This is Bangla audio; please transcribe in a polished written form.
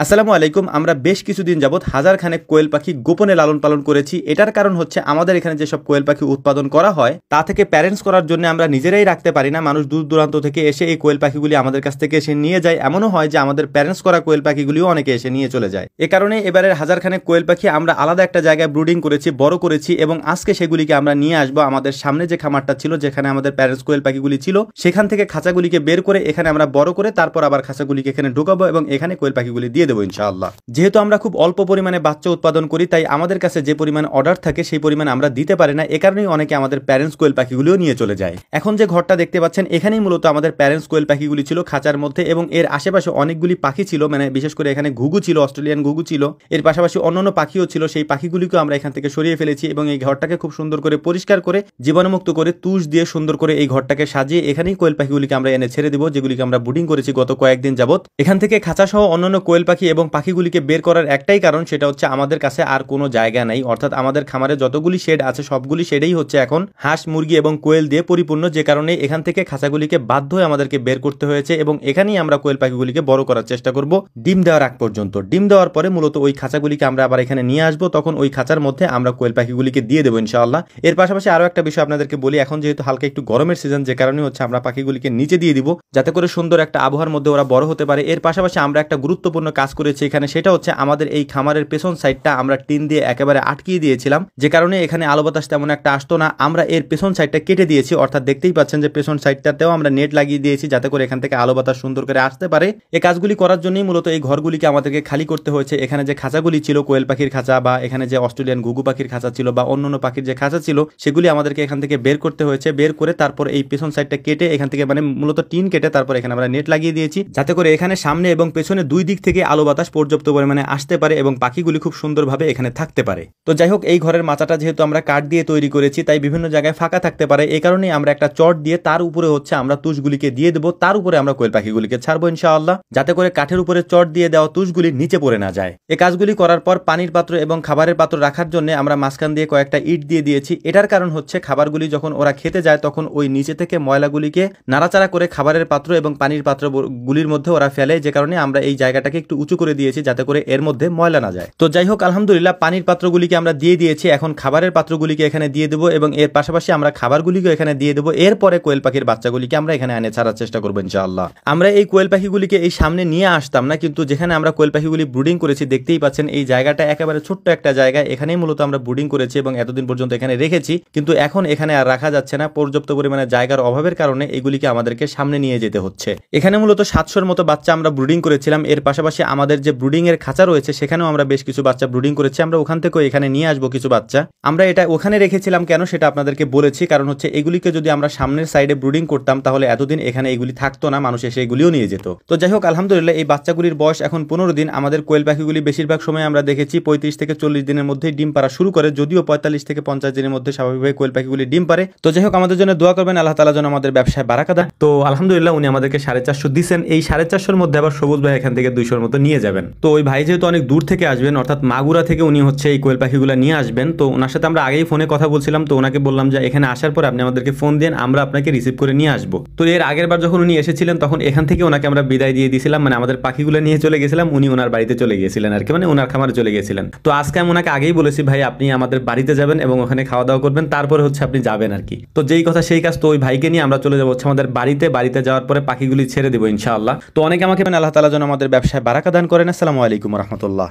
আসসালামু আলাইকুম। আমরা বেশ কিছুদিন যাবত হাজার খানেক কোয়েল পাখি গোপনে লালন পালন করেছি। এটার কারণ হচ্ছে আমাদের এখানে যেসব কোয়েল পাখি উৎপাদন করা হয় তা থেকে প্যারেন্টস করার জন্য আমরা নিজেরাই রাখতে পারি না। মানুষ দূর দূরান্ত থেকে এসে এই কোয়েল পাখিগুলি আমাদের কাছ থেকে এসে নিয়ে যায়। এমনও হয় যে আমাদের প্যারেন্টস করা কোয়েল পাখিগুলিও অনেকে এসে নিয়ে চলে যায়। এ কারণে এবারের হাজার খানেক কোয়েল পাখি আমরা আলাদা একটা জায়গায় ব্রুডিং করেছি, বড় করেছি এবং আজকে সেগুলিকে আমরা নিয়ে আসবো আমাদের সামনে যে খামারটা ছিল, যেখানে আমাদের প্যারেন্টস কোয়েল পাখিগুলি ছিল, সেখান থেকে খাঁচাগুলিকে বের করে এখানে আমরা বড় করে তারপর আবার খাঁচাগুলিকে এখানে ঢুকাবো এবং এখানে কোয়েল পাখিগুলি দিয়ে দেবো ইনশাআল্লাহ। যেহেতু আমরা খুব অল্প পরিমাণে বাচ্চা উৎপাদন করি, তাই আমাদের কাছে যে পরিমাণ অর্ডার থাকে সেই পরিমাণ আমরা দিতে পারি না। এ কারণেই অনেকে আমাদের প্যারেন্টস কোয়েল পাখিগুলিও নিয়ে চলে যায়। এখন যে ঘরটা দেখতে পাচ্ছেন, এখানেই মূলত আমাদের প্যারেন্টস কোয়েল পাখিগুলি ছিল খাঁচার মধ্যে এবং এর আশেপাশে অনেকগুলি পাখি ছিল, মানে বিশেষ করে এখানে ঘুঘু ছিল, অস্ট্রেলিয়ান ঘুঘু ছিল। এর পাশাপাশি অন্যান্য পাখিও ছিল। সেই পাখিগুলিকেও আমরা এখান থেকে সরিয়ে ফেলেছি এবং এই ঘরটাকে খুব সুন্দর করে পরিষ্কার করে জীবাণুমুক্ত করে তুষ দিয়ে সুন্দর করে এই ঘরটাকে সাজিয়ে এখানেই কোয়েল পাখিগুলিকে আমরা এনে ছেড়ে দিব, যেগুলিকে আমরা ব্রুডিং করেছি গত কয়েকদিন যাবত। এখান থেকে খাঁচা সহ অন্যান্য কোয়েল পাখি এবং পাখিগুলিকে বের করার একটাই কারণ, সেটা হচ্ছে আমাদের কাছে আর কোনো জায়গা নাই। অর্থাৎ আমাদের খামারে যতগুলি শেড আছে সবগুলি শেডেই হচ্ছে এখন হাঁস, মুরগি এবং কোয়েল দিয়ে পরিপূর্ণ, যে কারণে এখান থেকে খাঁচাগুলিকে বাধ্য হয়ে আমাদেরকে বের করতে হয়েছে এবং এখানেই আমরা কোয়েল পাখিগুলিকে বড় করার চেষ্টা করব ডিম দেওয়ার আগ পর্যন্ত। ডিম দেওয়ার পরে মূলত ওই খাঁচাগুলিকে আমরা আবার এখানে নিয়ে আসবো, তখন ওই খাঁচার মধ্যে আমরা কোয়েল পাখিগুলিকে দিয়ে দেবো ইনশাআল্লাহ। এর পাশাপাশি আরো একটা বিষয় আপনাদেরকে বলি, এখন যেহেতু হালকা একটু গরমের সিজন, যে কারণে হচ্ছে আমরা পাখিগুলিকে নিচে দিয়ে দিব যাতে করে সুন্দর একটা আবহাওয়ার মধ্যে ওরা বড় হতে পারে। এর পাশাপাশি আমরা একটা গুরুত্বপূর্ণ কাজ করেছি এখানে, সেটা হচ্ছে আমাদের এই খামারের পেছন সাইডটা আমরা টিন দিয়ে একেবারে আটকিয়ে দিয়েছিলাম, যে কারণে এখানে আলো বাতাস তেমন একটা আসতো না। আমরা এর পেছন সাইডটা কেটে দিয়েছি, অর্থাৎ দেখতেই পাচ্ছেন যে পেছন সাইডটাতেও আমরা নেট লাগিয়ে দিয়েছি যাতে করে এখান থেকে আলো বাতাস সুন্দর করে আসতে পারে। এই কাজগুলি করার জন্যই মূলত এই ঘরগুলিকে আমাদেরকে খালি করতে হয়েছে। এখানে যে খাঁচাগুলি ছিল, কোয়েল পাখির খাঁচা বা এখানে যে অস্ট্রেলিয়ান ঘুঘু পাখির খাঁচা ছিল বা অন্যান্য পাখির যে খাঁচা ছিল, সেগুলি আমাদেরকে এখান থেকে বের করতে হয়েছে। বের করে তারপর এই পেছন সাইডটা কেটে এখান থেকে মানে মূলত টিন কেটে তারপর এখানে আমরা নেট লাগিয়ে দিয়েছি যাতে করে এখানে সামনে এবং পেছনে দুই দিক থেকে আলো বাতাস পর্যাপ্ত পরিমাণে আসতে পারে এবং পাখিগুলি খুব সুন্দরভাবে এখানে থাকতে পারে। তো যাই হোক, এই ঘরের মাচাটা যেহেতু আমরা কাঠ দিয়ে তৈরি করেছি, তাই বিভিন্ন জায়গায় ফাঁকা থাকতে পারে। এই কারণেই আমরা একটা চট দিয়ে তার উপরে হচ্ছে আমরা তুষগুলিকে দিয়ে দেবো, তার উপরে আমরা কোয়েল পাখিগুলিকে ছাড়বো ইনশাআল্লাহ, যাতে করে কাঠের উপরে চট দিয়ে দেওয়া তুষগুলি নিচে পড়ে না যায়। এই কাজগুলি করার পর পানির পাত্র এবং খাবারের পাত্র রাখার জন্য আমরা মাঝখান দিয়ে কয়েকটা ইট দিয়ে দিয়েছি। এটার কারণ হচ্ছে খাবারগুলি যখন ওরা খেতে যায় তখন ওই নিচে থেকে ময়লাগুলিকে নাড়াচাড়া করে খাবারের পাত্র এবং পানির পাত্রগুলির মধ্যে ওরা ফেলে, যে কারণে আমরা এই জায়গাটাকে একটু উঁচু করে দিয়েছি যাতে করে এর মধ্যে ময়লা না যায়। তো যাই হোক, আলহামদুলিল্লাহ পানির পাত্রগুলিকে আমরা দিয়ে দিয়েছি। এখন খাবারের পাত্রগুলিকে এখানে দিয়ে দেবো এবং এর পাশাপাশি আমরা খাবারগুলিকে এখানে দিয়ে দেবো। এরপরে কোয়েল পাখির বাচ্চাগুলিকে আমরা এখানে এনে ছাড়ার চেষ্টা করবো ইনশাআল্লাহ। আমরা এই কোয়েল পাখিগুলিকে এই সামনে নিয়ে আসতাম না, কিন্তু যেখানে আমরা কোয়েল পাখিগুলি ব্রুডিং করেছি দেখতেই পাচ্ছেন এই জায়গাটা একেবারে ছোট্ট একটা জায়গা, এখানেই মূলত আমরা ব্রুডিং করেছি এবং এতদিন পর্যন্ত এখানে রেখেছি। কিন্তু এখন এখানে আর রাখা যাচ্ছে না, পর্যাপ্ত পরিমাণে জায়গার অভাবের কারণে এগুলিকে আমাদেরকে সামনে নিয়ে যেতে হচ্ছে। এখানে মূলত 700-র মতো বাচ্চা আমরা ব্রুডিং করেছিলাম। এর পাশাপাশি আমাদের যে ব্রুডিং এর খাঁচা রয়েছে সেখানেও আমরা বেশ কিছু বাচ্চা ব্রুডিং করেছি। আমরা ওখান থেকেও এখানে নিয়ে আসবো কিছু বাচ্চা। আমরা এটা ওখানে রেখেছিলাম কেন সেটা আপনাদেরকে বলেছি, কারণ হচ্ছে এগুলিকে যদি আমরা সামনের সাইডে ব্রুডিং করতাম তাহলে এতদিন এখানে এগুলি থাকতো না, মানুষ এসে এগুলিও নিয়ে যেত। তো যাই হোক, আলহামদুলিল্লাহ এই বাচ্চাগুলির বয়স এখন 15 দিন। আমাদের কোয়েল পাখিগুলি বেশিরভাগ সময় আমরা দেখেছি 35 থেকে 40 দিনের মধ্যে ডিম পাড়া শুরু করে, যদিও 45 থেকে 50 দিনের মধ্যে স্বাভাবিকভাবে কোয়েল পাখিগুলি ডিম পারে। তো যাই হোক, আমাদের জন্য দোয়া করবেন, আল্লাহ তাআলা যেন আমাদের ব্যবসায় বারাকা দেন। তো আলহামদুলিল্লাহ উনি আমাদেরকে 450 দিচ্ছেন। এই 450-র মধ্যে আবার সবুজ ভাই এখান থেকে 200-র মতো নিয়ে যাবেন। তো ওই ভাই যেহেতু অনেক দূর থেকে আসবেন, অর্থাৎ মাগুরা থেকে উনি হচ্ছে এই কোয়েল পাখিগুলো নিয়ে আসবেন। তো ওনার সাথে আমরা আগেই ফোনে কথা বলছিলাম, তো ওনাকে বললাম যে এখানে আসার পর আপনি আমাদেরকে ফোন দেন, আমরা আপনাকে রিসিভ করে নিয়ে আসবো। তো এর আগের বার যখন উনি এসেছিলেন তখন এখান থেকে ওনাকে আমরা বিদায় দিয়ে দিয়েছিলাম, মানে আমাদের পাখিগুলো নিয়ে চলে গেছিলাম, উনি ওনার বাড়িতে চলে গিয়েছিলেন আর কি, মানে ওনার খামারে চলে গেছিলেন। তো আজকে আমি ওনাকে আগেই বলেছি ভাই আপনি আমাদের বাড়িতে যাবেন এবং ওখানে খাওয়া দাওয়া করবেন, তারপরে হচ্ছে আপনি যাবেন আর কি। তো যেই কথা সেই কাজ। তো ওই ভাইকে নিয়ে আমরা চলে যাবো হচ্ছে আমাদের বাড়িতে যাওয়ার পরে পাখিগুলি ছেড়ে দেবো ইনশাআল্লাহ। তো অনেকে আমাকে আল্লাহ তাআলা যেন আমাদের ব্যবসায় বারাকা দান করেন। আসসালামু আলাইকুম ওয়া রাহমাতুল্লাহ।